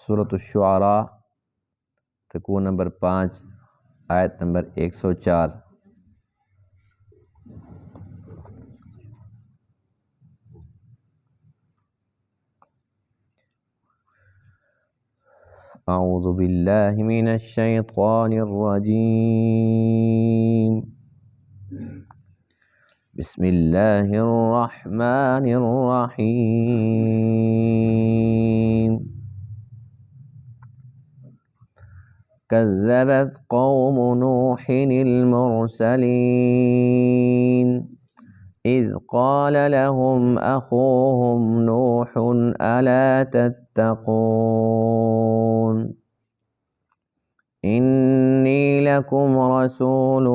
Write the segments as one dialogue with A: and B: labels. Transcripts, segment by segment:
A: سورۃ الشعراء رکوع نمبر 5 آیت نمبر 104۔ اعوذ باللہ من الشیطان الرجیم، بسم اللہ الرحمن الرحیم۔ كذبت قوم نوح المرسلين إذ قال لهم أخوهم نوح ألا تتقون إني لكم رسول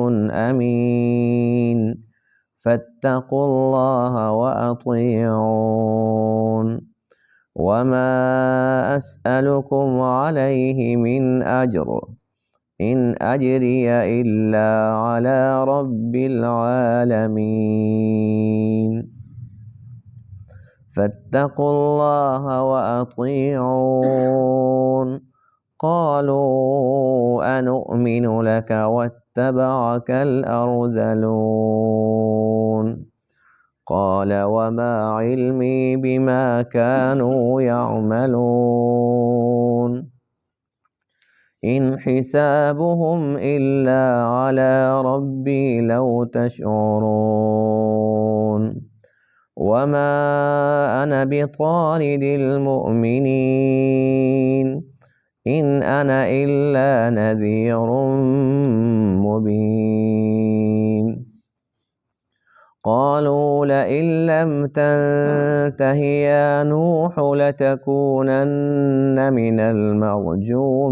A: أمين فاتقوا الله وأطيعون وما أسألكم عليه من أجر إن أجري إلا على رب العالمين فاتقوا الله وأطيعون قالوا أنؤمن لك واتبعك الأرذلون قال وما علمي بما كانوا يعملون إن حسابهم إلا على ربي لو تشعرون وما أنا بطارد المؤمنين إن أنا إلا نذير مبين قالوا لئن لم تنته يا نوح لتكونن من المرجومين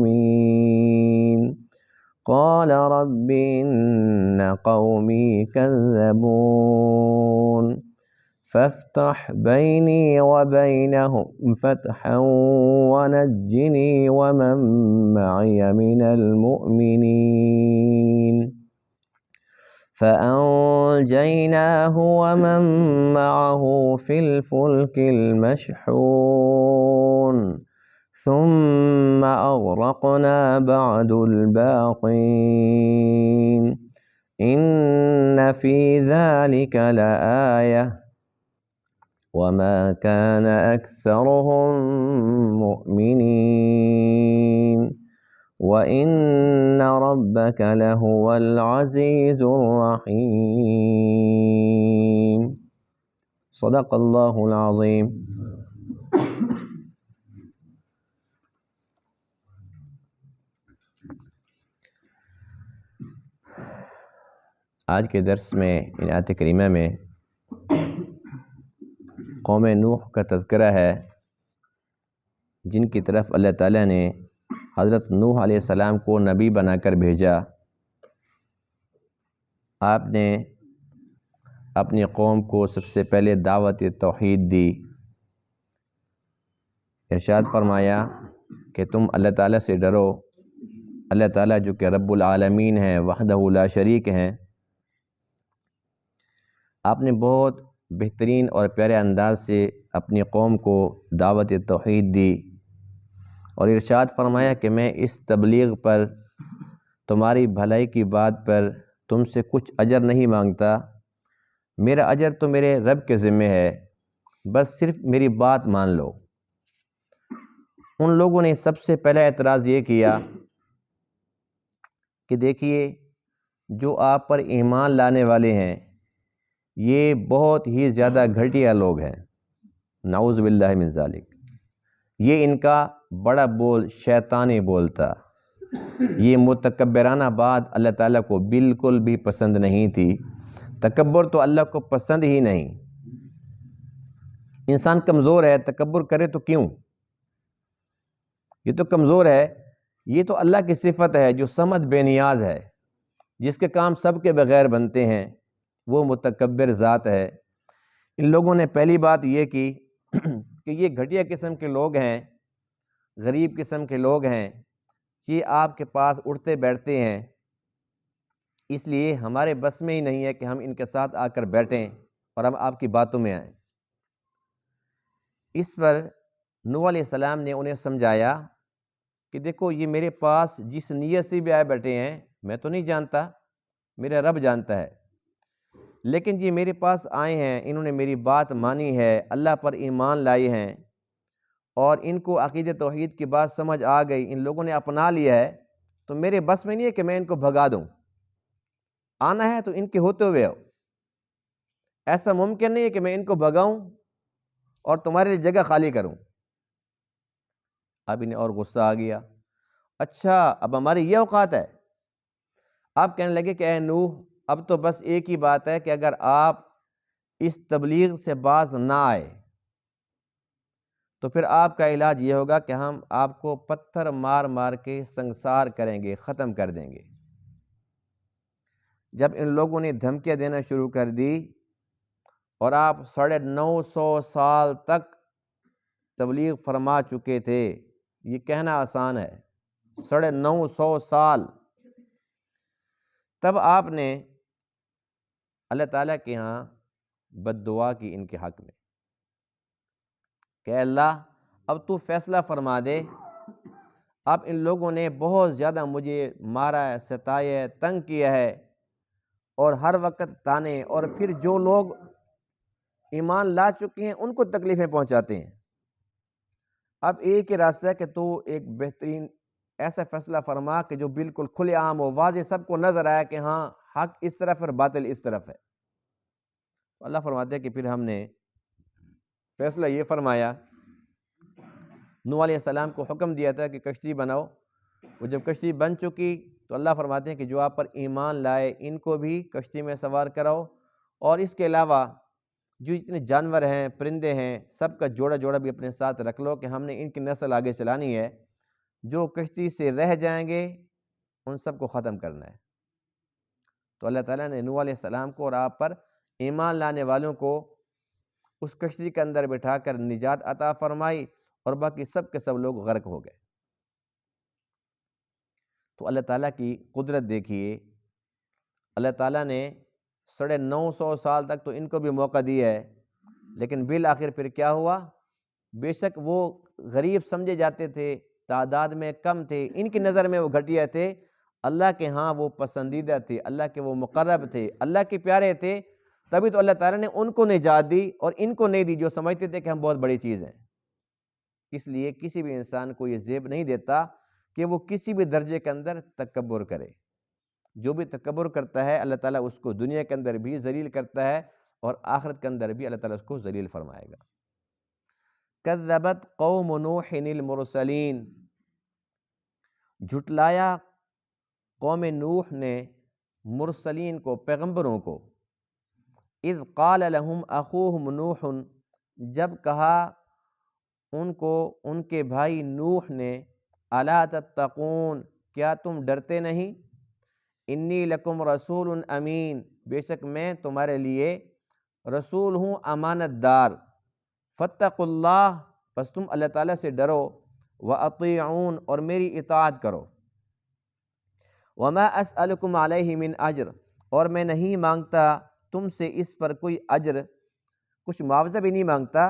A: قال رب إن قومي كذبون فافتح بيني وبينهم فتحا ونجني ومن معي من المؤمنين فأنجيناه ومن معه في الفلك المشحون ثم أغرقنا بعد الباقين إن في ذلك لآية وما كان أكثرهم مؤمنين وَإِنَّ رَبَّكَ لَهُوَ الْعَزِيزُ الرَّحِيمُ۔ صدق اللہ العظیم۔ آج کے درس میں ان آیت کریمہ میں قوم نوح کا تذکرہ ہے، جن کی طرف اللہ تعالیٰ نے حضرت نوح علیہ السلام کو نبی بنا کر بھیجا۔ آپ نے اپنی قوم کو سب سے پہلے دعوت توحید دی، ارشاد فرمایا کہ تم اللہ تعالیٰ سے ڈرو۔ اللہ تعالیٰ جو کہ رب العالمین ہیں، وحدہ لا شریک ہیں۔ آپ نے بہت بہترین اور پیارے انداز سے اپنی قوم کو دعوت توحید دی اور ارشاد فرمایا کہ میں اس تبلیغ پر، تمہاری بھلائی کی بات پر تم سے کچھ اجر نہیں مانگتا، میرا اجر تو میرے رب کے ذمہ ہے، بس صرف میری بات مان لو۔ ان لوگوں نے سب سے پہلا اعتراض یہ کیا کہ دیکھیے، جو آپ پر ایمان لانے والے ہیں یہ بہت ہی زیادہ گھٹیا لوگ ہیں، نعوذ باللہ من ذالک۔ یہ ان کا بڑا بول شیطانی بولتا، یہ متکبرانہ بات اللہ تعالیٰ کو بالکل بھی پسند نہیں تھی۔ تکبر تو اللہ کو پسند ہی نہیں۔ انسان کمزور ہے، تکبر کرے تو کیوں؟ یہ تو کمزور ہے، یہ تو اللہ کی صفت ہے جو صمد بے نیاز ہے، جس کے کام سب کے بغیر بنتے ہیں، وہ متکبر ذات ہے۔ ان لوگوں نے پہلی بات یہ کی کہ یہ گھٹیا قسم کے لوگ ہیں، غریب قسم کے لوگ ہیں، یہ آپ کے پاس اٹھتے بیٹھتے ہیں، اس لیے ہمارے بس میں ہی نہیں ہے کہ ہم ان کے ساتھ آ کر بیٹھیں اور ہم آپ کی باتوں میں آئیں۔ اس پر نوح علیہ السلام نے انہیں سمجھایا کہ دیکھو یہ میرے پاس جس نیت سے بھی آئے بیٹھے ہیں میں تو نہیں جانتا، میرا رب جانتا ہے، لیکن یہ میرے پاس آئے ہیں، انہوں نے میری بات مانی ہے، اللہ پر ایمان لائے ہیں، اور ان کو عقیدت توحید کی بات سمجھ آ گئی، ان لوگوں نے اپنا لیا ہے، تو میرے بس میں نہیں ہے کہ میں ان کو بھگا دوں، آنا ہے تو ان کے ہوتے ہوئے آؤ، ایسا ممکن نہیں ہے کہ میں ان کو بھگاؤں اور تمہارے لیے جگہ خالی کروں۔ اب انہیں اور غصہ آ گیا، اچھا اب ہماری یہ اوقات ہے؟ آپ کہنے لگے کہ اے نوح اب تو بس ایک ہی بات ہے کہ اگر آپ اس تبلیغ سے باز نہ آئے تو پھر آپ کا علاج یہ ہوگا کہ ہم آپ کو پتھر مار مار کے سنسار کریں گے، ختم کر دیں گے۔ جب ان لوگوں نے دھمکیاں دینا شروع کر دی اور آپ 950 سال تک تبلیغ فرما چکے تھے، یہ کہنا آسان ہے، 950 سال، تب آپ نے اللہ تعالیٰ کے ہاں بد دعا کی ان کے حق میں کہ اللہ اب تو فیصلہ فرما دے، اب ان لوگوں نے بہت زیادہ مجھے مارا ہے، ستایا ہے، تنگ کیا ہے، اور ہر وقت تانے، اور پھر جو لوگ ایمان لا چکے ہیں ان کو تکلیفیں پہنچاتے ہیں۔ اب ایک ہی راستہ ہے کہ تو ایک بہترین ایسا فیصلہ فرما کہ جو بالکل کھلے عام ہو، واضح، سب کو نظر آیا کہ ہاں حق اس طرف اور باطل اس طرف ہے۔ اللہ فرماتے ہیں کہ پھر ہم نے فیصلہ یہ فرمایا، نوح علیہ السلام کو حکم دیا تھا کہ کشتی بناؤ، وہ جب کشتی بن چکی تو اللہ فرماتے ہیں کہ جو آپ پر ایمان لائے ان کو بھی کشتی میں سوار کراؤ، اور اس کے علاوہ جو اتنے جانور ہیں، پرندے ہیں، سب کا جوڑا جوڑا بھی اپنے ساتھ رکھ لو کہ ہم نے ان کی نسل آگے چلانی ہے، جو کشتی سے رہ جائیں گے ان سب کو ختم کرنا ہے۔ تو اللہ تعالیٰ نے نوح علیہ السلام کو اور آپ پر ایمان لانے والوں کو اس کشتی کے اندر بٹھا کر نجات عطا فرمائی، اور باقی سب کے سب لوگ غرق ہو گئے۔ تو اللہ تعالیٰ کی قدرت دیکھیے، اللہ تعالیٰ نے 950 سال تک تو ان کو بھی موقع دیا ہے، لیکن بالآخر پھر کیا ہوا؟ بے شک وہ غریب سمجھے جاتے تھے، تعداد میں کم تھے، ان کی نظر میں وہ گھٹیا تھے، اللہ کے ہاں وہ پسندیدہ تھے، اللہ کے وہ مقرب تھے، اللہ کے پیارے تھے، تبھی تو اللہ تعالیٰ نے ان کو نجات دی اور ان کو نہیں دی جو سمجھتے تھے کہ ہم بہت بڑی چیز ہیں۔ اس لیے کسی بھی انسان کو یہ زیب نہیں دیتا کہ وہ کسی بھی درجے کے اندر تکبر کرے۔ جو بھی تکبر کرتا ہے اللہ تعالیٰ اس کو دنیا کے اندر بھی ذلیل کرتا ہے، اور آخرت کے اندر بھی اللہ تعالیٰ اس کو ذلیل فرمائے گا۔ کذبت قوم نوح المرسلین، جھٹلایا قوم نوح نے مرسلین کو، پیغمبروں کو، اذ قال لهم اخوہم نوح، جب کہا ان کو ان کے بھائی نوح نے، الا تتقون، کیا تم ڈرتے نہیں، انی لکم رسول امین، بے شک میں تمہارے لیے رسول ہوں امانت دار، فاتقوا اللہ، پس تم اللہ تعالیٰ سے ڈرو، واطیعون، اور میری اطاعت کرو، وما اسألکم علیہ من اجر، اور میں نہیں مانگتا تم سے اس پر کوئی اجر، کچھ معاوضہ بھی نہیں مانگتا،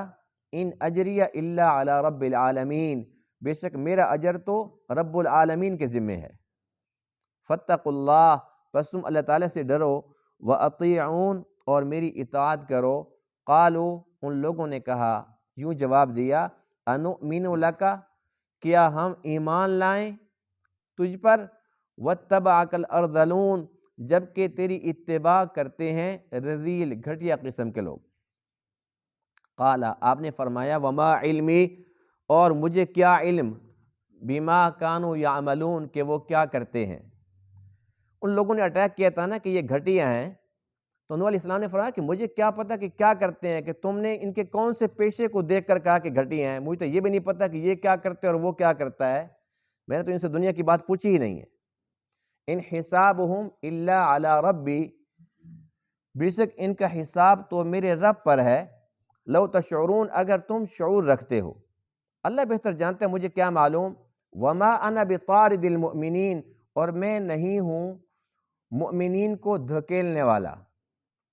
A: ان اجریہ الا علی رب العالمین، بے شک میرا اجر تو رب العالمین کے ذمے ہے، فاتقوا اللہ، پس تم اللہ تعالیٰ سے ڈرو، واطیعون، اور میری اطاعت کرو، قالوا، ان لوگوں نے کہا، یوں جواب دیا، انؤمن لک، کیا ہم ایمان لائیں تجھ پر، واتبعک الارذلون، جبکہ تیری اتباع کرتے ہیں رذیل، گھٹیا قسم کے لوگ۔ قال، آپ نے فرمایا، وما علمی، اور مجھے کیا علم، بما کانوا یعملون، کہ وہ کیا کرتے ہیں۔ ان لوگوں نے اٹیک کیا تھا نا کہ یہ گھٹیا ہیں، تو نوح علیہ السلام نے فرمایا کہ مجھے کیا پتہ کہ کیا کرتے ہیں، کہ تم نے ان کے کون سے پیشے کو دیکھ کر کہا کہ گھٹیا ہیں، مجھے تو یہ بھی نہیں پتہ کہ یہ کیا کرتے اور وہ کیا کرتا ہے، میں نے تو ان سے دنیا کی بات پوچھی ہی نہیں ہے۔ ان حسابہم الا علی ربی، بے شک ان کا حساب تو میرے رب پر ہے، لو تشعرون، اگر تم شعور رکھتے ہو، اللہ بہتر جانتا ہے، مجھے کیا معلوم، وما انا بطارد المؤمنین، اور میں نہیں ہوں مؤمنین کو دھکیلنے والا،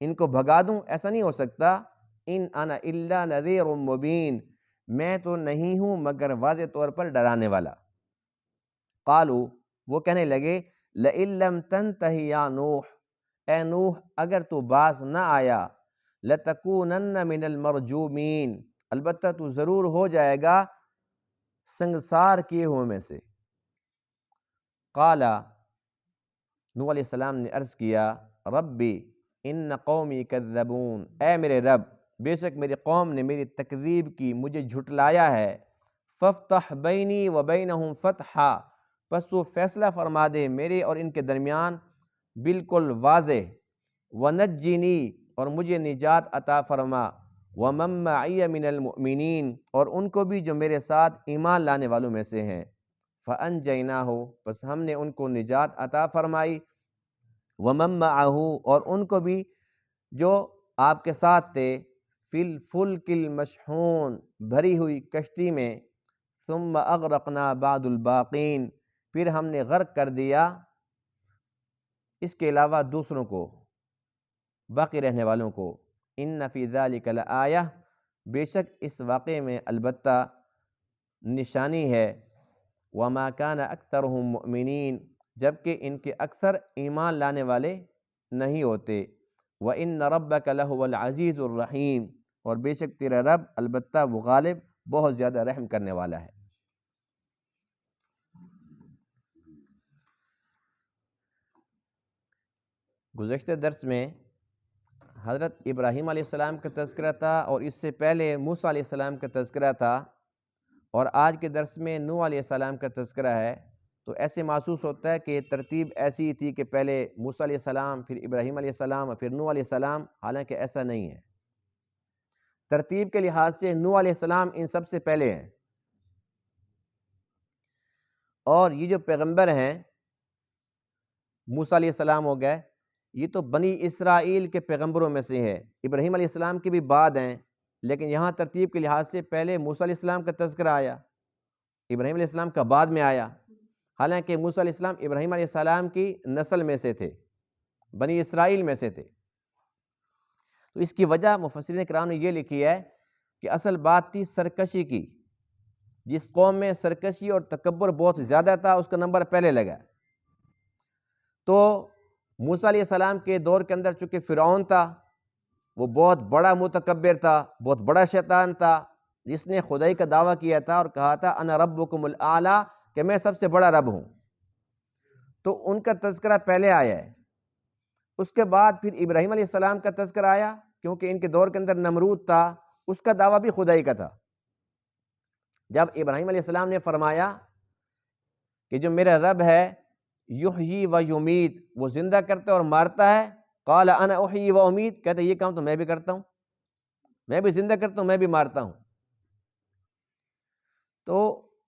A: ان کو بھگا دوں، ایسا نہیں ہو سکتا، ان انا الا نذیر مبین، میں تو نہیں ہوں مگر واضح طور پر ڈرانے والا۔ قالو وہ کہنے لگے لئن لم تنتہی یا نوح، اے نوح اگر تو باز نہ آیا، لتکونن من المرجومین، البتہ تو ضرور ہو جائے گا سنگسار کیے ہوئے میں سے۔ قال نوح علیہ السلام نے عرض کیا ربی ان قومی کذبون، اے میرے رب بے شک میری قوم نے میری تکذیب کی، مجھے جھٹلایا ہے، فافتح بینی و بینہم فتحا، پس تو فیصلہ فرما دے میرے اور ان کے درمیان بالکل واضح، ونجنی اور مجھے نجات عطا فرما، ومن معی من المؤمنین اور ان کو بھی جو میرے ساتھ ایمان لانے والوں میں سے ہیں، فانجیناہ پس ہم نے ان کو نجات عطا فرمائی، ومن معہ اور ان کو بھی جو آپ کے ساتھ تھے، فی الفلک المشحون بھری ہوئی کشتی میں، ثم اغرقنا بعد الباقین پھر ہم نے غرق کر دیا اس کے علاوہ دوسروں کو، باقی رہنے والوں کو، ان فی ذلک لآیہ بے شک اس واقعے میں البتہ نشانی ہے، وما کان اکثرهم مؤمنین جبکہ ان کے اکثر ایمان لانے والے نہیں ہوتے، وَإِنَّ رَبَّكَ لَهُوَ الْعَزِيزُ الرَّحِيمُ اور بے شک تیرا رب البتہ وہ غالب بہت زیادہ رحم کرنے والا ہے۔ گزشتہ درس میں حضرت ابراہیم علیہ السلام کا تذکرہ تھا اور اس سے پہلے موسیٰ علیہ السلام کا تذکرہ تھا، اور آج کے درس میں نوح علیہ السلام کا تذکرہ ہے۔ تو ایسے محسوس ہوتا ہے کہ ترتیب ایسی تھی کہ پہلے موسیٰ علیہ السلام، پھر ابراہیم علیہ السلام اور پھر نوح علیہ السلام، حالانکہ ایسا نہیں ہے۔ ترتیب کے لحاظ سے نوح علیہ السلام ان سب سے پہلے ہیں، اور یہ جو پیغمبر ہیں موسیٰ علیہ السلام ہو گئے، یہ تو بنی اسرائیل کے پیغمبروں میں سے ہے، ابراہیم علیہ السلام کے بھی بعد ہیں، لیکن یہاں ترتیب کے لحاظ سے پہلے موسیٰ علیہ السلام کا تذکرہ آیا، ابراہیم علیہ السلام کا بعد میں آیا، حالانکہ موسیٰ علیہ السلام ابراہیم علیہ السلام کی نسل میں سے تھے، بنی اسرائیل میں سے تھے۔ تو اس کی وجہ مفسرین کرام نے یہ لکھی ہے کہ اصل بات تھی سرکشی کی، جس قوم میں سرکشی اور تکبر بہت زیادہ تھا اس کا نمبر پہلے لگا۔ تو موسیٰ علیہ السلام کے دور کے اندر چونکہ فرعون تھا، وہ بہت بڑا متکبر تھا، بہت بڑا شیطان تھا، جس نے خدائی کا دعویٰ کیا تھا اور کہا تھا انا ربکم الاعلیٰ، کہ میں سب سے بڑا رب ہوں۔ تو ان کا تذکرہ پہلے آیا ہے، اس کے بعد پھر ابراہیم علیہ السلام کا تذکرہ آیا، کیونکہ ان کے دور کے اندر نمرود تھا، اس کا دعویٰ بھی خدائی کا تھا۔ جب ابراہیم علیہ السلام نے فرمایا کہ جو میرا رب ہے یحیی و یمیت، وہ زندہ کرتا ہے اور مارتا ہے، قال انا احیی و امیت، کہتے یہ کام تو میں بھی کرتا ہوں، میں بھی زندہ کرتا ہوں، میں بھی مارتا ہوں۔ تو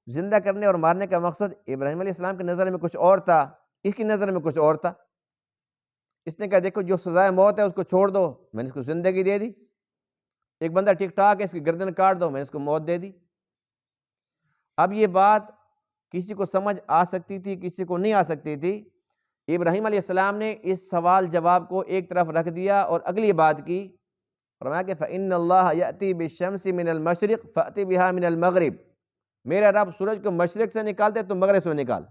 A: زندہ کرنے اور مارنے کا مقصد ابراہیم علیہ السلام کی نظر میں کچھ اور تھا، اس کی نظر میں کچھ اور تھا۔ اس نے کہا دیکھو جو سزائے موت ہے اس کو چھوڑ دو، میں نے اس کو زندگی دے دی، ایک بندہ ٹھیک ٹھاک ہے اس کی گردن کاٹ دو، میں نے اس کو موت دے دی۔ اب یہ بات کسی کو سمجھ آ سکتی تھی، کسی کو نہیں آ سکتی تھی۔ ابراہیم علیہ السلام نے اس سوال جواب کو ایک طرف رکھ دیا اور اگلی بات کی، فرمایا کہ فَإِنَّ اللَّهَ يَأْتِي بِالشَّمْسِ مِنَ الْمَشْرِقِ فَأْتِ بِهَا مِنَ الْمَغْرِبِ، میرا رب سورج کو مشرق سے نکالتے تو مغرب سے نکال۔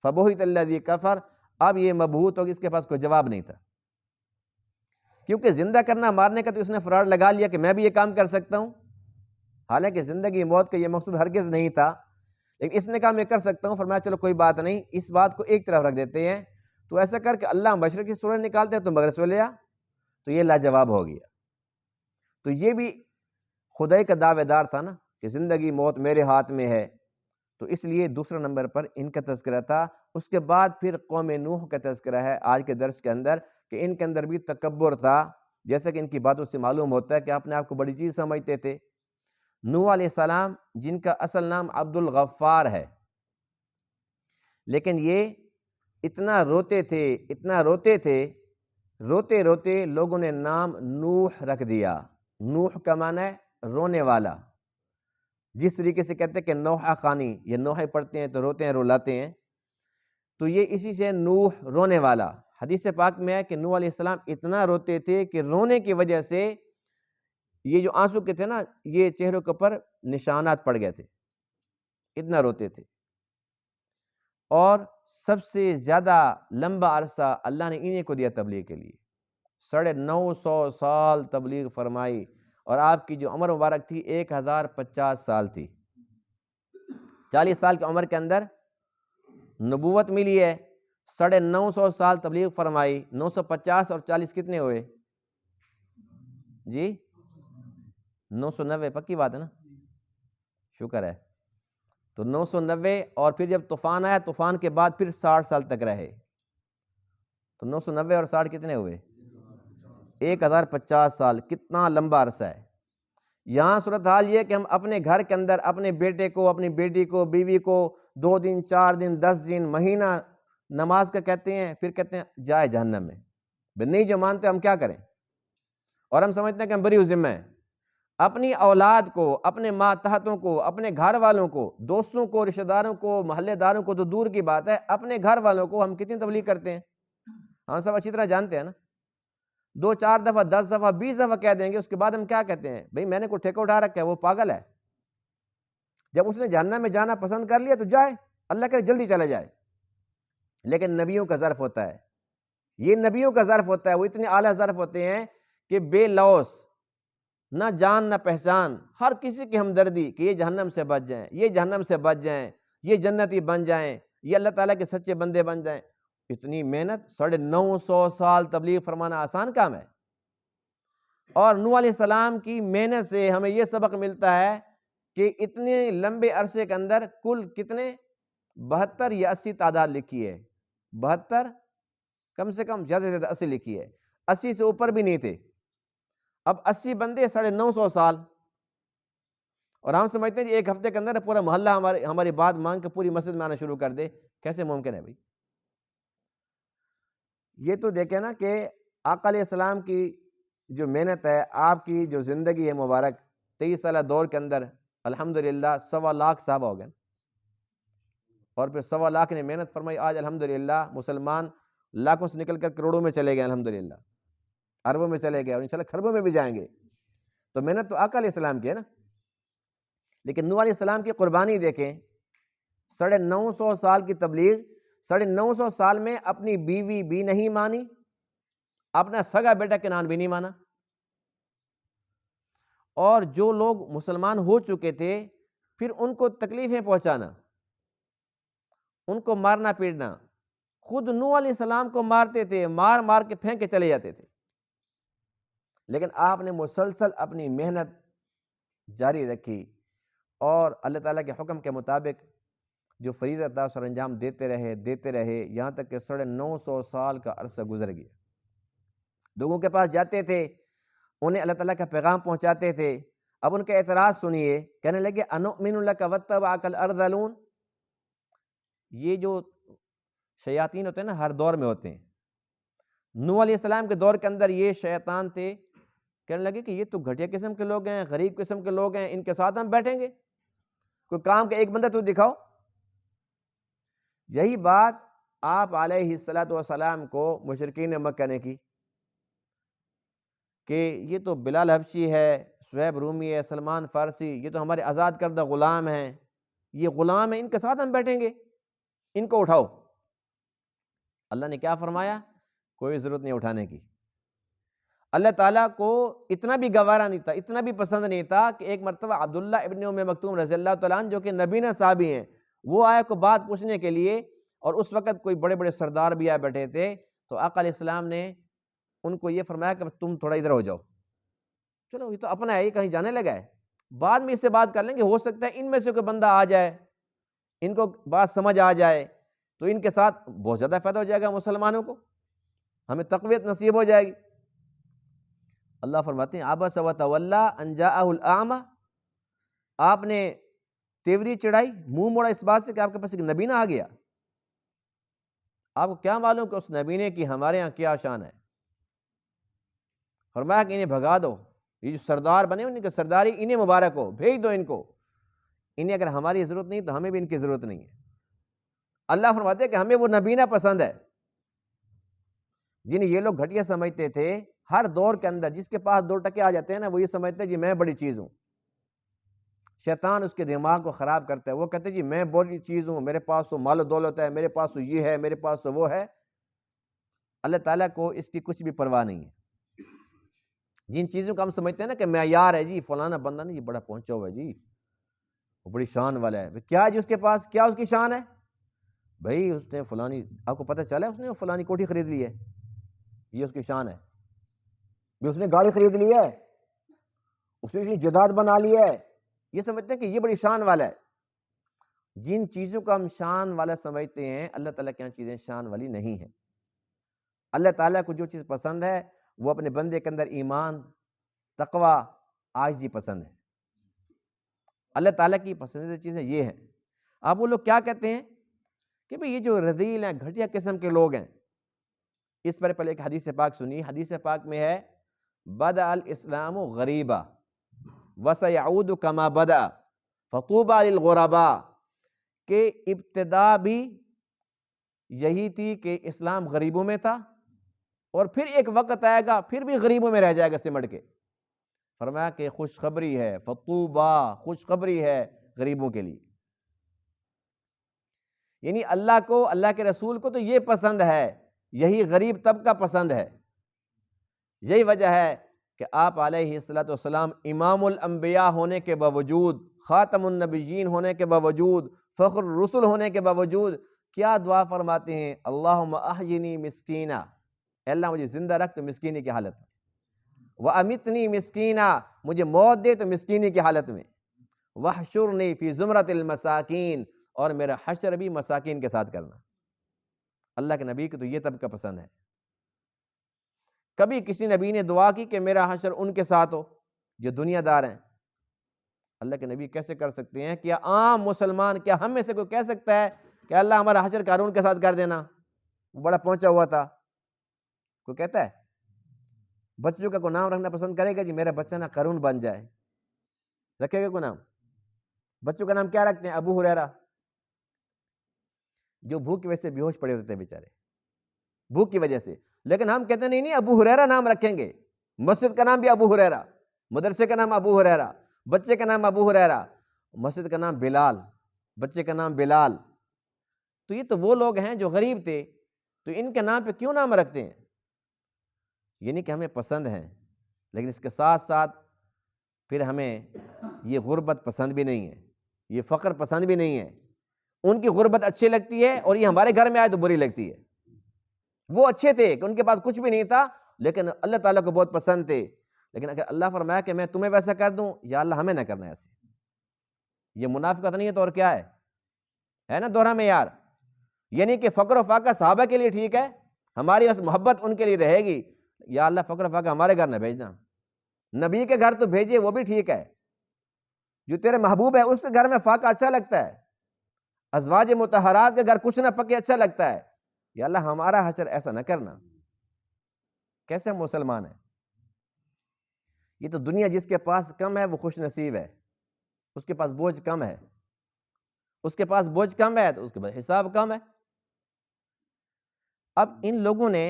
A: فَبُهِتَ الَّذِي كَفَرَ، اب یہ مبہوت ہو کہ اس کے پاس کوئی جواب نہیں تھا، کیونکہ زندہ کرنا مارنے کا تو اس نے فراڈ لگا لیا کہ میں بھی یہ کام کر سکتا ہوں، حالانکہ زندگی موت کا یہ مقصد ہرگز نہیں تھا، لیکن اس نے کہا میں کر سکتا ہوں۔ فرمایا چلو کوئی بات نہیں، اس بات کو ایک طرف رکھ دیتے ہیں، تو ایسا کر کہ اللہ مشرق سے سورج نکالتے ہیں تو مغرب سے لے آ، تو یہ لاجواب ہو گیا۔ تو یہ بھی خدائی کا دعوے دار تھا نا کہ زندگی موت میرے ہاتھ میں ہے، تو اس لیے دوسرے نمبر پر ان کا تذکرہ تھا۔ اس کے بعد پھر قوم نوح کا تذکرہ ہے آج کے درس کے اندر، کہ ان کے اندر بھی تکبر تھا، جیسا کہ ان کی باتوں سے معلوم ہوتا ہے کہ اپنے آپ کو بڑی چیز سمجھتے تھے۔ نوح علیہ السلام جن کا اصل نام عبد الغفار ہے، لیکن یہ اتنا روتے تھے، اتنا روتے تھے، روتے روتے لوگوں نے نام نوح رکھ دیا۔ نوح کا معنی ہے رونے والا، جس طریقے سے کہتے ہیں کہ نوحہ خانی، یہ نوحے پڑھتے ہیں تو روتے ہیں، رلاتے ہیں، تو یہ اسی سے نوح رونے والا۔ حدیث پاک میں ہے کہ نوح علیہ السلام اتنا روتے تھے کہ رونے کی وجہ سے یہ جو آنسو کے تھے نا، یہ چہروں کے اوپر نشانات پڑ گئے تھے، اتنا روتے تھے۔ اور سب سے زیادہ لمبا عرصہ اللہ نے انہیں کو دیا تبلیغ کے لیے، 950 سال تبلیغ فرمائی، اور آپ کی جو عمر مبارک تھی 1050 سال تھی۔ 40 سال کی عمر کے اندر نبوت ملی ہے، 950 سال تبلیغ فرمائی، 950 اور 40 کتنے ہوئے جی؟ 990، پکی بات ہے نا؟ شکر ہے۔ تو 990، اور پھر جب طوفان آیا، طوفان کے بعد پھر 60 سال تک رہے، تو 990 اور 60 کتنے ہوئے؟ 1050 سال۔ کتنا لمبا عرصہ ہے۔ یہاں صورتحال یہ کہ ہم اپنے گھر کے اندر اپنے بیٹے کو، اپنی بیٹی کو، بیوی کو 2 دن 4 دن 10 دن مہینہ نماز کا کہتے ہیں، پھر کہتے ہیں جائے جہنم میں۔ نہیں جو مانتے ہم کیا کریں؟ اور ہم سمجھتے ہیں کہ ہم بری ذمہ ہیں۔ اپنی اولاد کو، اپنے ماتحتوں کو، اپنے گھر والوں کو، دوستوں کو، رشتہ داروں کو، محلے داروں کو تو دور کی بات ہے، اپنے گھر والوں کو ہم کتنی تبلیغ کرتے ہیں؟ ہم سب اچھی طرح جانتے ہیں نا۔ 2 4 دفعہ 10 دفعہ 20 دفعہ کہہ دیں گے، اس کے بعد ہم کیا کہتے ہیں؟ بھئی میں نے کوئی ٹھیکہ اٹھا رکھا ہے، وہ پاگل ہے۔ جب اس نے جہنم میں جانا پسند کر لیا تو جائے، اللہ کرے جلدی چلا جائے۔ لیکن نبیوں کا ظرف ہوتا ہے، یہ نبیوں کا ظرف ہوتا ہے، وہ اتنے اعلیٰ ظرف ہوتے ہیں کہ بے لوث، نہ جان نہ پہچان، ہر کسی کی ہمدردی کہ یہ جہنم سے بچ جائیں، یہ جہنم سے بچ جائیں، یہ جنتی بن جائیں، یہ اللہ تعالیٰ کے سچے بندے بن جائیں۔ اتنی محنت، 950 سال تبلیغ فرمانا آسان کام ہے۔ اور نوح علیہ السلام کی محنت سے ہمیں یہ سبق ملتا ہے کہ اتنے لمبے عرصے کے اندر کل کتنے 72 یا 80 تعداد لکھی ہے، 72 کم سے کم، زیادہ سے زیادہ 80 لکھی ہے، 80 سے اوپر بھی نہیں تھے۔ اب 80 بندے 950 سال، اور ہم سمجھتے ہیں کہ ایک ہفتے کے اندر پورا محلہ ہماری بات مان کے پوری مسجد میں آنا شروع کر دے، کیسے ممکن ہے بھائی؟ یہ تو دیکھیں نا کہ آقا علیہ السلام کی جو محنت ہے، آپ کی جو زندگی ہے مبارک، 23 سالہ دور کے اندر الحمدللہ 1.25 لاکھ صحابہ ہو گئے، اور پھر 1.25 لاکھ نے محنت فرمائی۔ آج الحمدللہ مسلمان لاکھوں سے نکل کر کروڑوں میں چلے گئے، الحمدللہ اربوں میں چلے گئے، اور انشاءاللہ کھربوں میں بھی جائیں گے۔ تو محنت تو آقا علیہ السلام کی ہے نا۔ لیکن نوح علیہ السلام کی قربانی دیکھیں، 950 سال کی تبلیغ، 950 سال میں اپنی بیوی بھی نہیں مانی، اپنا سگا بیٹا کنعان بھی نہیں مانا، اور جو لوگ مسلمان ہو چکے تھے پھر ان کو تکلیفیں پہنچانا، ان کو مارنا پیٹنا۔ خود نوح علیہ السلام کو مارتے تھے، مار مار کے پھینک کے چلے جاتے تھے، لیکن آپ نے مسلسل اپنی محنت جاری رکھی، اور اللہ تعالیٰ کے حکم کے مطابق جو فریضہ تھا سر انجام دیتے رہے، یہاں تک کہ 950 سال کا عرصہ گزر گیا۔ لوگوں کے پاس جاتے تھے، انہیں اللہ تعالیٰ کا پیغام پہنچاتے تھے۔ اب ان کا اعتراض سنیے، کہنے لگے انؤمن لک واتبعک الارذلون۔ یہ جو شیاطین ہوتے ہیں نا، ہر دور میں ہوتے ہیں۔ نوح علیہ السلام کے دور کے اندر یہ شیطان تھے، کہنے لگے کہ یہ تو گھٹیا قسم کے لوگ ہیں، غریب قسم کے لوگ ہیں، ان کے ساتھ ہم بیٹھیں گے؟ کوئی کام کا ایک بندہ تو دکھاؤ۔ یہی بات آپ علیہ السلام کو مشرکین مکہ نے کی کہ یہ تو بلال حبشی ہے، شعیب رومی ہے، سلمان فارسی، یہ تو ہمارے آزاد کردہ غلام ہیں، یہ غلام ہیں، ان کے ساتھ ہم بیٹھیں گے، ان کو اٹھاؤ۔ اللہ نے کیا فرمایا؟ کوئی ضرورت نہیں اٹھانے کی۔ اللہ تعالیٰ کو اتنا بھی گوارا نہیں تھا، اتنا بھی پسند نہیں تھا کہ ایک مرتبہ عبداللہ ابن ام مکتوم رضی اللہ تعالیٰ عنہ، جو کہ نبینا صحابی ہیں، وہ آئے کو بات پوچھنے کے لیے، اور اس وقت کوئی بڑے بڑے سردار بھی آئے بیٹھے تھے، تو آقا علیہ السلام نے ان کو یہ فرمایا کہ تم تھوڑا ادھر ہو جاؤ، چلو یہ تو اپنا ہے، یہ کہیں جانے لگا ہے، بعد میں اس سے بات کر لیں گے، ہو سکتا ہے ان میں سے کوئی بندہ آ جائے، ان کو بات سمجھ آ جائے، تو ان کے ساتھ بہت زیادہ فائدہ ہو جائے گا مسلمانوں کو، ہمیں تقویت نصیب ہو جائے گی۔ اللہ فرماتے ہیں عبس وتولی ان جاءہ الاعمی، آپ نے تیوری چڑھائی، منہ موڑا اس بات سے کہ آپ کے پاس ایک نبی نہ آ گیا۔ آپ کو کیا معلوم کہ اس نبینے کی ہمارے ہاں کیا شان ہے؟ فرمایا کہ انہیں بھگا دو، یہ جو سردار بنے ان کی سرداری انہیں مبارک ہو، بھیج دو ان کو، انہیں اگر ہماری ضرورت نہیں تو ہمیں بھی ان کی ضرورت نہیں ہے۔ اللہ فرماتے ہیں کہ ہمیں وہ نبینا پسند ہے جنہیں یہ لوگ گھٹیا سمجھتے تھے۔ ہر دور کے اندر جس کے پاس 2 ٹکے آ جاتے ہیں نا، وہ یہ سمجھتے ہیں جی میں بڑی چیز ہوں، شیطان اس کے دماغ کو خراب کرتا ہے. وہ کہتے ہیں جی میں بڑی چیز ہوں، میرے پاس تو مال و دولت ہے، میرے پاس تو یہ ہے، میرے پاس تو وہ ہے. اللہ تعالیٰ کو اس کی کچھ بھی پرواہ نہیں ہے. جن چیزوں کو ہم سمجھتے ہیں نا کہ معیار ہے، جی فلانا بندہ نا یہ بڑا پہنچا ہوا ہے جی، وہ بڑی شان والا ہے. کیا جی اس کے پاس کیا اس کی شان ہے؟ بھائی اس نے فلانی، آپ کو پتہ چلا اس نے فلانی کوٹھی خرید لی ہے، یہ اس کی شان ہے. اس نے گاڑی خرید لی ہے، اس نے جائیداد بنا لی ہے، یہ سمجھتے ہیں کہ یہ بڑی شان والا ہے. جن چیزوں کو ہم شان والا سمجھتے ہیں، اللہ تعالیٰ کی چیزیں شان والی نہیں ہیں. اللہ تعالیٰ کو جو چیز پسند ہے وہ اپنے بندے کے اندر ایمان، تقوی، عاجزی پسند ہے. اللہ تعالیٰ کی پسندیدہ چیزیں یہ ہیں. آپ وہ لوگ کیا کہتے ہیں کہ بھئی یہ جو رذیل ہیں، گھٹیا قسم کے لوگ ہیں، اس پر پہلے ایک حدیث پاک سنی. حدیث پاک میں ہے بدأ الاسلام غریبا وسیعود کما بدأ فطوبى للغرباء، کہ ابتدا بھی یہی تھی کہ اسلام غریبوں میں تھا، اور پھر ایک وقت آئے گا پھر بھی غریبوں میں رہ جائے گا سمٹ کے. فرمایا کہ خوشخبری ہے، فطوبى، خوشخبری ہے غریبوں کے لیے. یعنی اللہ کو، اللہ کے رسول کو تو یہ پسند ہے، یہی غریب طبقہ پسند ہے. یہی وجہ ہے کہ آپ علیہ الصلوۃ والسلام امام الانبیاء ہونے کے باوجود، خاتم النبیین ہونے کے باوجود، فخر الرسل ہونے کے باوجود کیا دعا فرماتے ہیں؟ اللہم احیینی مسکینا، اے اللہ مجھے زندہ رکھ تو مسکینی کی حالت میں، وَأَمِتْنِي مسکینا، مجھے موت دے تو مسکینی کی حالت میں، وَاحْشُرْنِي فِي زُمْرَةِ الْمَسَاکِین، اور میرا حشر بھی مساکین کے ساتھ کرنا. اللہ کے نبی کو تو یہ طبقہ پسند ہے. کبھی کسی نبی نے دعا کی کہ میرا حشر ان کے ساتھ ہو جو دنیا دار ہیں؟ اللہ کے نبی کیسے کر سکتے ہیں؟ کیا عام مسلمان، کیا ہم میں سے کوئی کہہ سکتا ہے کہ اللہ ہمارا حشر قارون کے ساتھ کر دینا، وہ بڑا پہنچا ہوا تھا؟ کوئی کہتا ہے؟ بچوں کا کوئی نام رکھنا پسند کرے گا؟ جی میرا بچہ نا قارون بن جائے، رکھے گا کوئی نام؟ بچوں کا نام کیا رکھتے ہیں؟ ابو ہریرہ، جو بھوک کی وجہ سے بے ہوش پڑے ہوتے ہیں بیچارے، بھوک کی وجہ سے. لیکن ہم کہتے ہیں نہیں ابو ہریرہ نام رکھیں گے، مسجد کا نام بھی ابو ہریرہ، مدرسے کا نام ابو ہریرہ، بچے کا نام ابو ہریرہ، مسجد کا نام بلال، بچے کا نام بلال. تو یہ تو وہ لوگ ہیں جو غریب تھے، تو ان کے نام پہ کیوں نام رکھتے ہیں؟ یعنی کہ ہمیں پسند ہیں، لیکن اس کے ساتھ ساتھ پھر ہمیں یہ غربت پسند بھی نہیں ہے، یہ فقر پسند بھی نہیں ہے. ان کی غربت اچھی لگتی ہے، اور یہ ہمارے گھر میں آئے تو بری لگتی ہے. وہ اچھے تھے کہ ان کے پاس کچھ بھی نہیں تھا، لیکن اللہ تعالیٰ کو بہت پسند تھے. لیکن اگر اللہ فرمایا کہ میں تمہیں ویسا کر دوں، یا اللہ ہمیں نہ کرنا ایسے، یہ منافقت نہیں ہے تو اور کیا ہے نا دوہرا معیار. یعنی کہ فقر و فاقہ صحابہ کے لیے ٹھیک ہے، ہماری بس محبت ان کے لیے رہے گی. یا اللہ فقر و فاقہ ہمارے گھر نہ بھیجنا، نبی کے گھر تو بھیجیے وہ بھی ٹھیک ہے، جو تیرے محبوب ہے اس کے گھر میں فاقہ اچھا لگتا ہے، ازواج مطہرات کے گھر کچھ نہ پکے اچھا لگتا ہے. یا اللہ ہمارا حشر ایسا نہ کرنا. کیسے مسلمان ہیں؟ یہ تو دنیا جس کے پاس کم ہے وہ خوش نصیب ہے، اس کے پاس بوجھ کم ہے، اس کے پاس بوجھ کم ہے تو اس کے پاس حساب کم ہے. اب ان لوگوں نے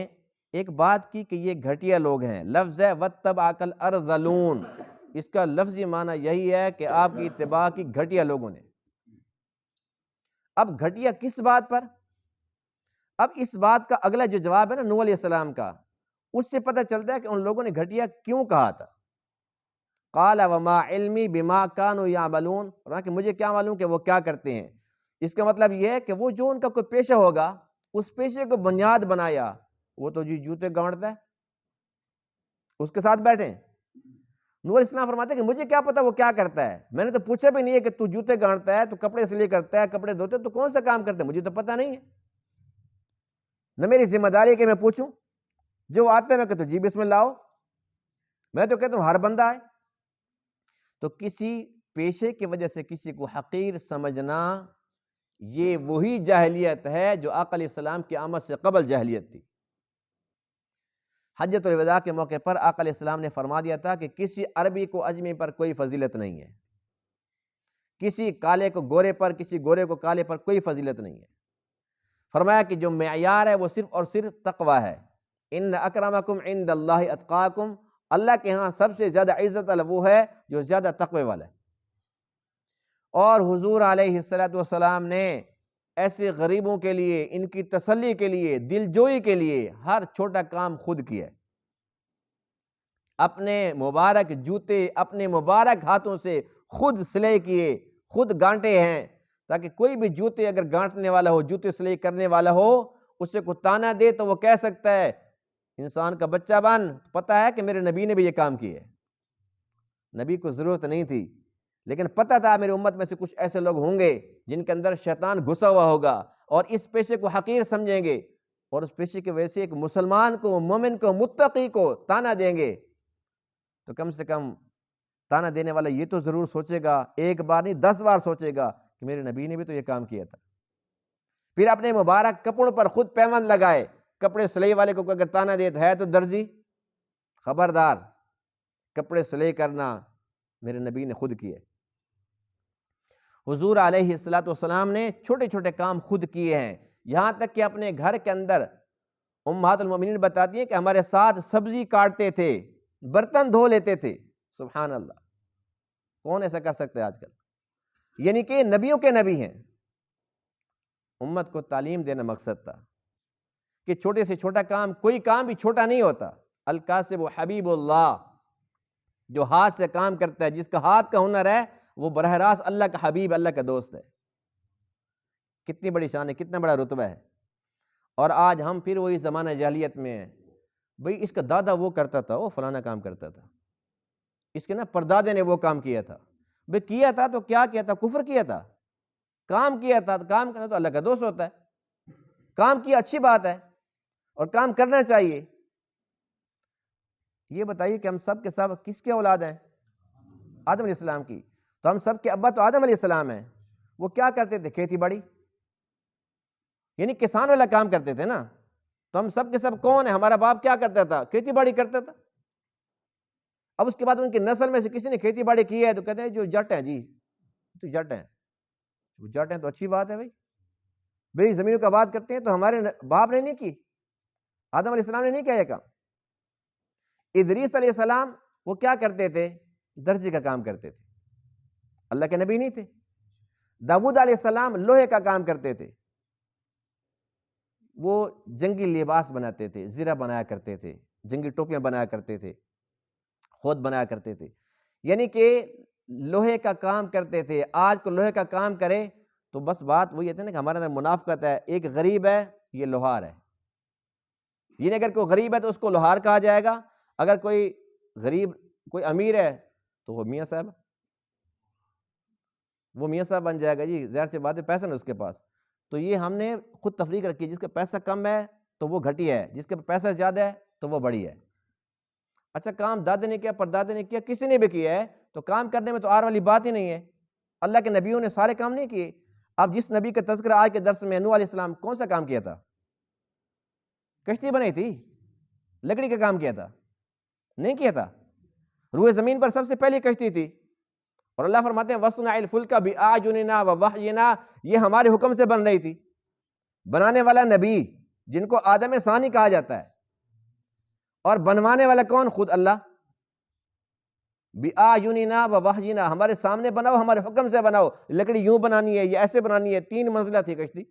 A: ایک بات کی کہ یہ گھٹیا لوگ ہیں. لفظ ہے وَاتَّبَعَكَ الْأَرْذَلُونَ، اس کا لفظی معنی یہی ہے کہ آپ کی اتباع کی گھٹیا لوگوں نے. اب گھٹیا کس بات پر؟ اب اس بات کا اگلا جو جواب ہے نا نوح علیہ السلام کا، اس سے پتہ چلتا ہے کہ ان لوگوں نے گھٹیا کیوں کہا تھا. قال وما علمی بما كانوا يعملون، کہ مجھے کیا معلوم کہ وہ کیا کرتے ہیں. اس کا مطلب یہ ہے کہ وہ جو ان کا کوئی پیشہ ہوگا، اس پیشے کو بنیاد بنایا، وہ تو جی جوتے گانٹتا ہے، اس کے ساتھ بیٹھیں. نوح علیہ السلام فرماتے ہیں کہ مجھے کیا پتا وہ کیا کرتا ہے، میں نے تو پوچھا بھی نہیں ہے کہ تو جوتے گانٹتا ہے، تو کپڑے اس لیے کرتا ہے، کپڑے دھوتے، تو کون سا کام کرتا ہے، مجھے تو پتہ نہیں ہے، نہ میری ذمہ داری ہے کہ میں پوچھوں. جو آتے ہیں میں کہتا ہوں جی بسم اللہ آؤ، میں تو کہتا ہوں ہر بندہ آئے. تو کسی پیشے کی وجہ سے کسی کو حقیر سمجھنا، یہ وہی جاہلیت ہے جو آقا علیہ السلام کی آمد سے قبل جاہلیت تھی. حجۃ الوداع کے موقع پر آقا علیہ السلام نے فرما دیا تھا کہ کسی عربی کو عجمی پر کوئی فضیلت نہیں ہے، کسی کالے کو گورے پر، کسی گورے کو کالے پر کوئی فضیلت نہیں ہے. فرمایا کہ جو معیار ہے وہ صرف اور صرف تقوی ہے. ان اکرمکم عند اللہ اتقاکم، اللہ کے ہاں سب سے زیادہ عزت والا وہ ہے جو زیادہ تقوی والا ہے. اور حضور علیہ الصلوۃ والسلام نے ایسے غریبوں کے لیے، ان کی تسلی کے لیے، دل جوئی کے لیے ہر چھوٹا کام خود کیا ہے۔ اپنے مبارک جوتے اپنے مبارک ہاتھوں سے خود سلائی کیے، خود گانٹے ہیں، تاکہ کوئی بھی جوتے اگر گانٹنے والا ہو، جوتے سلائی کرنے والا ہو، اسے کو تانا دے تو وہ کہہ سکتا ہے انسان کا بچہ بن، پتہ ہے کہ میرے نبی نے بھی یہ کام کیا ہے۔ نبی کو ضرورت نہیں تھی، لیکن پتہ تھا میری امت میں سے کچھ ایسے لوگ ہوں گے جن کے اندر شیطان گھسا ہوا ہوگا اور اس پیشے کو حقیر سمجھیں گے، اور اس پیشے کی وجہ سے ایک مسلمان کو، مومن کو، متقی کو تانا دیں گے، تو کم سے کم تانا دینے والا یہ تو ضرور سوچے گا، ایک بار نہیں 10 بار سوچے گا کہ میرے نبی نے بھی تو یہ کام کیا تھا۔ پھر اپنے مبارک کپڑوں پر خود پیوند لگائے۔ کپڑے سلائی والے کو اگر تانا دیتا ہے تو درزی خبردار، کپڑے سلائی کرنا میرے نبی نے خود کیے۔ حضور علیہ الصلوۃ والسلام نے چھوٹے چھوٹے کام خود کیے ہیں، یہاں تک کہ اپنے گھر کے اندر امہات المومنین بتاتی ہیں کہ ہمارے ساتھ سبزی کاٹتے تھے، برتن دھو لیتے تھے۔ سبحان اللہ، کون ایسا کر سکتا ہے آج کل؟ یعنی کہ نبیوں کے نبی ہیں۔ امت کو تعلیم دینا مقصد تھا کہ چھوٹے سے چھوٹا کام، کوئی کام بھی چھوٹا نہیں ہوتا۔ الکاسب حبیب اللہ، جو ہاتھ سے کام کرتا ہے، جس کا ہاتھ کا ہنر ہے، وہ براہ راست اللہ کا حبیب، اللہ کا دوست ہے۔ کتنی بڑی شان ہے، کتنا بڑا رتبہ ہے۔ اور آج ہم پھر وہی زمانہ جاہلیت میں ہیں، بھئی اس کا دادا وہ کرتا تھا، وہ فلانا کام کرتا تھا، اس کے نا پردادے نے وہ کام کیا تھا۔ بھئی کیا تھا تو کیا کیا تھا؟ کفر کیا تھا، کام کیا تھا، کام کرنا تو اللہ کا دوست ہوتا ہے، کام کیا اچھی بات ہے اور کام کرنا چاہیے۔ یہ بتائیے کہ ہم سب کے سب کس کے اولاد ہیں؟ آدم علیہ السلام کی۔ تو ہم سب کے ابا تو آدم علیہ السلام ہیں۔ وہ کیا کرتے تھے؟ کھیتی باڑی، یعنی کسان والا کام کرتے تھے نا۔ تو ہم سب کے سب کون ہیں؟ ہمارا باپ کیا کرتا تھا؟ کھیتی باڑی کرتا تھا۔ اب اس کے بعد ان کی نسل میں سے کسی نے کھیتی باڑی کی ہے تو کہتے ہیں جو جٹ ہیں، جی تو جٹ ہیں، وہ جٹ ہیں تو اچھی بات ہے بھئی زمینوں کا آباد کرتے ہیں۔ تو ہمارے باپ نے نہیں کی، آدم علیہ السلام نے نہیں کیا یہ کام۔ ادریس علیہ السلام وہ کیا کرتے تھے؟ درزی کا کام کرتے تھے، اللہ کے نبی نہیں تھے۔ داؤد علیہ السلام لوہے کا کام کرتے تھے، وہ جنگی لباس بناتے تھے، زرہ بنایا کرتے تھے، جنگی ٹوپیاں بنایا کرتے تھے، خود بنایا کرتے تھے، یعنی کہ لوہے کا کام کرتے تھے۔ آج کو لوہے کا کام کرے تو بس بات وہی ہے نا کہ ہمارے اندر منافقت ہے، ایک غریب ہے یہ لوہار ہے، یعنی اگر کوئی غریب ہے تو اس کو لوہار کہا جائے گا، اگر کوئی غریب کوئی امیر ہے تو وہ میاں صاحب، وہ میاں صاحب بن جائے گا، جی ظاہر سی بات ہے، پیسہ نہیں اس کے پاس۔ تو یہ ہم نے خود تفریق رکھی، جس کا پیسہ کم ہے تو وہ گھٹیا ہے، جس کے پیسہ زیادہ ہے تو وہ بڑی ہے۔ اچھا کام دادے نے کیا، پردادے نے کیا، کسی نے بھی کیا ہے تو کام کرنے میں تو آر والی بات ہی نہیں ہے۔ اللہ کے نبیوں نے سارے کام نہیں کیے۔ اب جس نبی کا تذکرہ آج کے درس میں، نوح علیہ السلام کون سا کام کیا تھا؟ کشتی بنائی تھی، لکڑی کا کام کیا تھا؟ نہیں کیا تھا۔ روئے زمین پر سب سے پہلی کشتی تھی، اور اللہ فرماتے ہیں وَاصْنَعِ الْفُلْكَ بِأَعْيُنِنَا وَوَحْيِنَا، یہ ہمارے حکم سے بن رہی تھی۔ بنانے والا نبی جن کو آدم ثانی کہا جاتا ہے، اور بنوانے والا کون؟ خود اللہ۔ بِأَعْيُنِنَا وَوَحْيِنَا، ہمارے سامنے بناؤ، ہمارے حکم سے بناؤ، لکڑی یوں بنانی ہے، یہ ایسے بنانی ہے۔ 3 منزلہ تھی کشتی،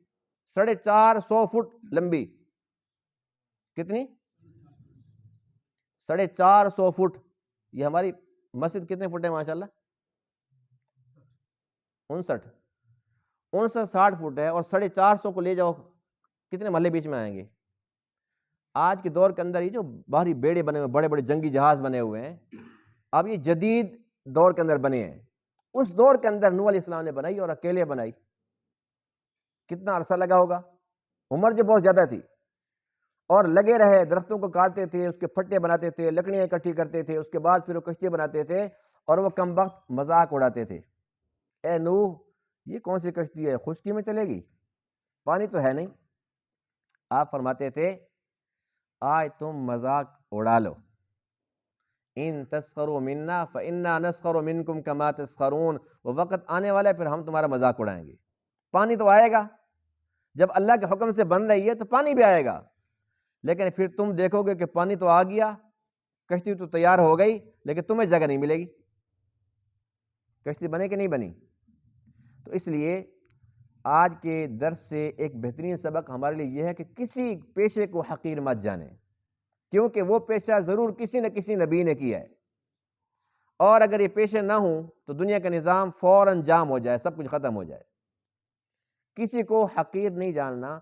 A: 450 فٹ لمبی۔ کتنی؟ 450 فٹ۔ یہ ہماری مسجد کتنے فٹ ہے ماشاءاللہ؟ 59 فٹ ہے، اور 450 کو لے جاؤ کتنے محلے بیچ میں آئیں گے؟ آج کے دور کے اندر یہ جو باہری بیڑے بنے ہوئے، بڑے بڑے جنگی جہاز بنے ہوئے ہیں، اب یہ جدید دور کے اندر بنے ہیں۔ اس دور کے اندر نوح علیہ السلام نے بنائی، اور اکیلے بنائی۔ کتنا عرصہ لگا ہوگا؟ عمر جو بہت زیادہ تھی، اور لگے رہے، درختوں کو کاٹتے تھے، اس کے پھٹے بناتے تھے، لکڑیاں اکٹھی کرتے تھے، اس کے بعد پھر وہ کشتی بناتے تھے، اور وہ کم وقت مذاق اڑاتے تھے، اے نوح یہ کون سی کشتی ہے، خشکی میں چلے گی، پانی تو ہے نہیں۔ آپ فرماتے تھے آج تم مذاق اڑا لو، ان تسخروا منا فانا نسخر منکم کما تسخرون، وہ وقت آنے والا ہے پھر ہم تمہارا مذاق اڑائیں گے۔ پانی تو آئے گا، جب اللہ کے حکم سے بن رہی ہے تو پانی بھی آئے گا، لیکن پھر تم دیکھو گے کہ پانی تو آ گیا، کشتی تو تیار ہو گئی، لیکن تمہیں جگہ نہیں ملے گی۔ کشتی بنے کہ نہیں بنی؟ تو اس لیے آج کے درس سے ایک بہترین سبق ہمارے لیے یہ ہے کہ کسی پیشے کو حقیر مت جانیں، کیونکہ وہ پیشہ ضرور کسی نہ کسی نبی نے کیا ہے، اور اگر یہ پیشے نہ ہوں تو دنیا کا نظام فوراً جام ہو جائے، سب کچھ ختم ہو جائے۔ کسی کو حقیر نہیں جاننا،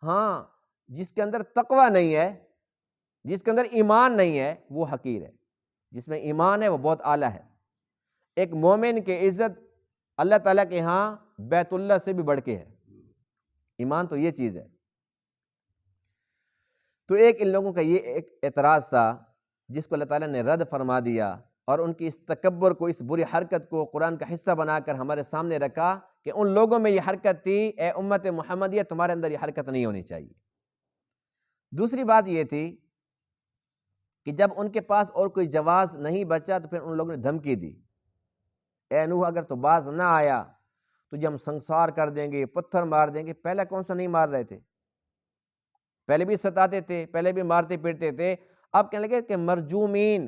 A: ہاں جس کے اندر تقوی نہیں ہے، جس کے اندر ایمان نہیں ہے، وہ حقیر ہے۔ جس میں ایمان ہے وہ بہت اعلیٰ ہے۔ ایک مومن کی عزت اللہ تعالیٰ کے ہاں بیت اللہ سے بھی بڑھ کے ہے۔ ایمان تو یہ چیز ہے۔ تو ایک ان لوگوں کا یہ ایک اعتراض تھا جس کو اللہ تعالیٰ نے رد فرما دیا، اور ان کی اس تکبر کو، اس بری حرکت کو قرآن کا حصہ بنا کر ہمارے سامنے رکھا کہ ان لوگوں میں یہ حرکت تھی، اے امت محمدیہ تمہارے اندر یہ حرکت نہیں ہونی چاہیے۔ دوسری بات یہ تھی کہ جب ان کے پاس اور کوئی جواز نہیں بچا تو پھر ان لوگوں نے دھمکی دی، اے نوح اگر تو باز نہ آیا تجھے ہم سنسار کر دیں گے، پتھر مار دیں گے۔ پہلے کون سا نہیں مار رہے تھے؟ پہلے بھی ستاتے تھے، پہلے بھی مارتے پیٹتے تھے، اب کہنے لگے کہ مرجومین،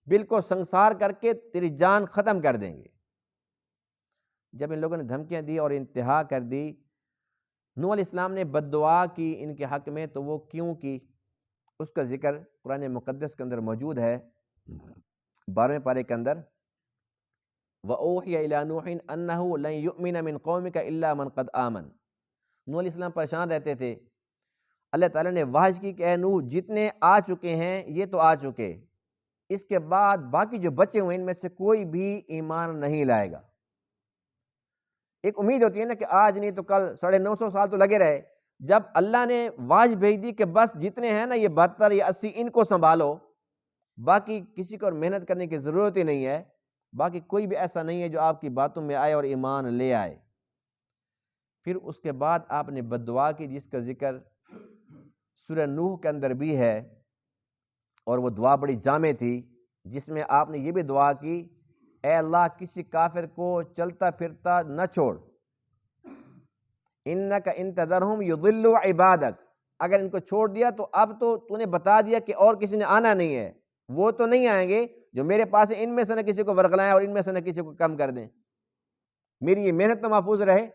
A: بالکل سنسار کر کے تیری جان ختم کر دیں گے۔ جب ان لوگوں نے دھمکیاں دی اور انتہا کر دی، نوح علیہ السلام نے بد دعا کی ان کے حق میں، تو وہ کیوں کی اس کا ذکر قرآن مقدس کے اندر موجود ہے 12ویں پارے کے اندر، وَأُوحِيَ إِلَىٰ نُوحٍ أَنَّهُ لَن يُؤْمِنَ مِن قَوْمِكَ إِلَّا مَن قَدْ آمَنَ۔ نوح علیہ السلام پریشان رہتے تھے، اللہ تعالیٰ نے واضح کی کہ اے نوح جتنے آ چکے ہیں یہ تو آ چکے، اس کے بعد باقی جو بچے ہوئے ان میں سے کوئی بھی ایمان نہیں لائے گا۔ ایک امید ہوتی ہے نا کہ آج نہیں تو کل، 950 سال تو لگے رہے۔ جب اللہ نے واضح بھیج دی کہ بس جتنے ہیں نا یہ 72 یا 80 ان کو سنبھالو، باقی کسی کو اور محنت کرنے کی ضرورت ہی نہیں ہے، باقی کوئی بھی ایسا نہیں ہے جو آپ کی باتوں میں آئے اور ایمان لے آئے۔ پھر اس کے بعد آپ نے بد دعا کی جس کا ذکر سورہ نوح کے اندر بھی ہے، اور وہ دعا بڑی جامع تھی جس میں آپ نے یہ بھی دعا کی، اے اللہ کسی کافر کو چلتا پھرتا نہ چھوڑ، انک ان تذرہم یضلوا عبادک، اگر ان کو چھوڑ دیا تو اب تو نے بتا دیا کہ اور کسی نے آنا نہیں ہے، وہ تو نہیں آئیں گے جو میرے پاس ان میں سے نہ کسی کو ورغلائیں اور ان میں سے نہ کسی کو کم کر دیں، میری یہ محنت تو محفوظ رہے۔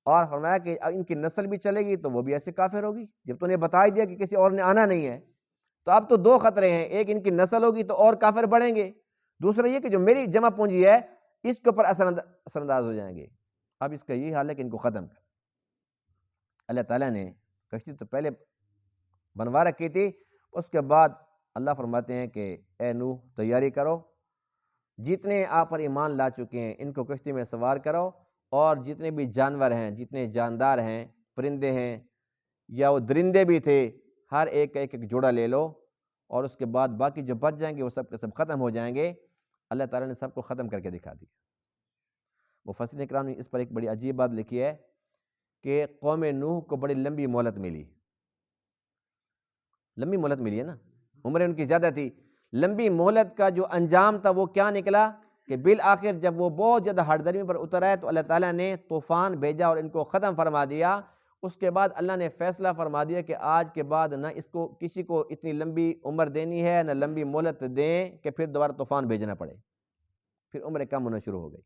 A: اور فرمایا کہ ان کی نسل بھی چلے گی تو وہ بھی ایسے کافر ہوگی، جب تو نے بتا ہی دیا کہ کسی اور نے آنا نہیں ہے، تو اب تو 2 خطرے ہیں، ایک ان کی نسل ہوگی تو اور کافر بڑھیں گے، دوسرا یہ کہ جو میری جمع پونجی ہے اس کے اوپر اثر انداز ہو جائیں گے۔ اب اس کا یہی حال ہے کہ ان کو ختم کر۔ اللہ تعالیٰ نے کشتی تو پہلے بنوا رکھی تھی، اس کے بعد اللہ فرماتے ہیں کہ اے نوح تیاری کرو، جتنے آپ پر ایمان لا چکے ہیں ان کو کشتی میں سوار کرو، اور جتنے بھی جانور ہیں، جتنے جاندار ہیں، پرندے ہیں یا وہ درندے بھی تھے، ہر ایک کا ایک جوڑا لے لو، اور اس کے بعد باقی جو بچ جائیں گے وہ سب کے سب ختم ہو جائیں گے۔ اللہ تعالیٰ نے سب کو ختم کر کے دکھا دیا۔ مفسرین اکرام نے اس پر ایک بڑی عجیب بات لکھی ہے کہ قوم نوح کو بڑی لمبی مہلت ملی، لمبی مہلت ملی ہے نا، عمریں ان کی زیادہ تھی، لمبی مہلت کا جو انجام تھا وہ کیا نکلا کہ بالآخر جب وہ بہت زیادہ ہٹ درمی پر اتر آئے تو اللہ تعالیٰ نے طوفان بھیجا اور ان کو ختم فرما دیا۔ اس کے بعد اللہ نے فیصلہ فرما دیا کہ آج کے بعد نہ اس کو کسی کو اتنی لمبی عمر دینی ہے، نہ لمبی مہلت دیں کہ پھر دوبارہ طوفان بھیجنا پڑے، پھر عمریں کم ہونا شروع ہو گئی۔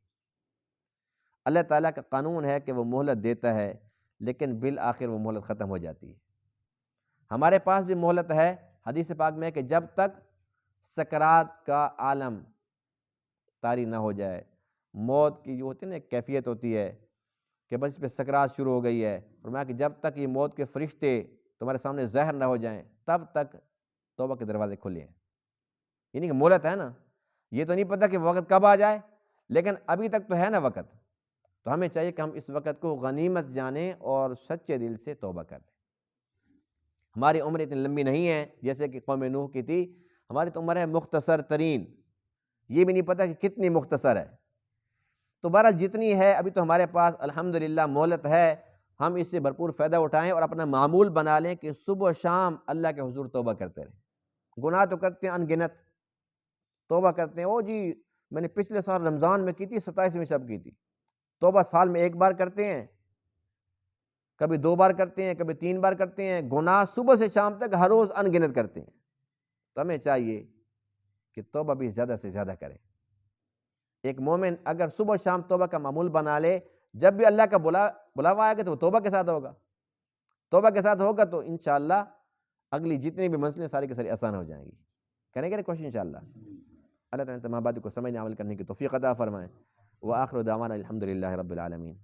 A: اللہ تعالیٰ کا قانون ہے کہ وہ مہلت دیتا ہے، لیکن بالآخر وہ مہلت ختم ہو جاتی ہے۔ ہمارے پاس بھی مہلت ہے، حدیث پاک میں کہ جب تک سکرات کا عالم طاری نہ ہو جائے، موت کی جو ہوتی ہے نا کیفیت ہوتی ہے کہ بس اس پہ سکرات شروع ہو گئی ہے، فرمایا کہ جب تک یہ موت کے فرشتے تمہارے سامنے ظاہر نہ ہو جائیں تب تک توبہ کے دروازے کھلے ہیں۔ یعنی کہ مہلت ہے نا، یہ تو نہیں پتہ کہ وقت کب آ جائے، لیکن ابھی تک تو ہے نا وقت، تو ہمیں چاہیے کہ ہم اس وقت کو غنیمت جانیں اور سچے دل سے توبہ کریں۔ ہماری عمر اتنی لمبی نہیں ہے جیسے کہ قوم نوح کی تھی، ہماری تو عمر ہے مختصر ترین، یہ بھی نہیں پتہ کہ کتنی مختصر ہے۔ تو بہرحال جتنی ہے ابھی تو ہمارے پاس الحمدللہ مہلت ہے، ہم اس سے بھرپور فائدہ اٹھائیں اور اپنا معمول بنا لیں کہ صبح و شام اللہ کے حضور توبہ کرتے رہیں۔ گناہ تو کرتے ہیں ان گنت، توبہ کرتے ہیں، او جی میں نے پچھلے سال رمضان میں کی تھی، 27ویں شب کی تھی، توبہ سال میں 1 بار کرتے ہیں، کبھی 2 بار کرتے ہیں، کبھی 3 بار کرتے ہیں، گناہ صبح سے شام تک ہر روز ان گنت کرتے ہیں۔ تو ہمیں چاہیے کہ توبہ بھی زیادہ سے زیادہ کریں۔ ایک مومن اگر صبح و شام توبہ کا معمول بنا لے، جب بھی اللہ کا بلاوا آئے گا تو وہ توبہ کے ساتھ ہوگا، توبہ کے ساتھ ہوگا تو انشاءاللہ اگلی جتنی بھی منزلیں ساری کی ساری آسان ہو جائیں گی۔ کریں گے کوشش انشاءاللہ۔ اللہ تعالیٰ تمام باتوں کو سمجھنے عمل کرنے کی توفیق عطا فرمائے۔ وآخر دعوانا الحمدللہ رب العالمین۔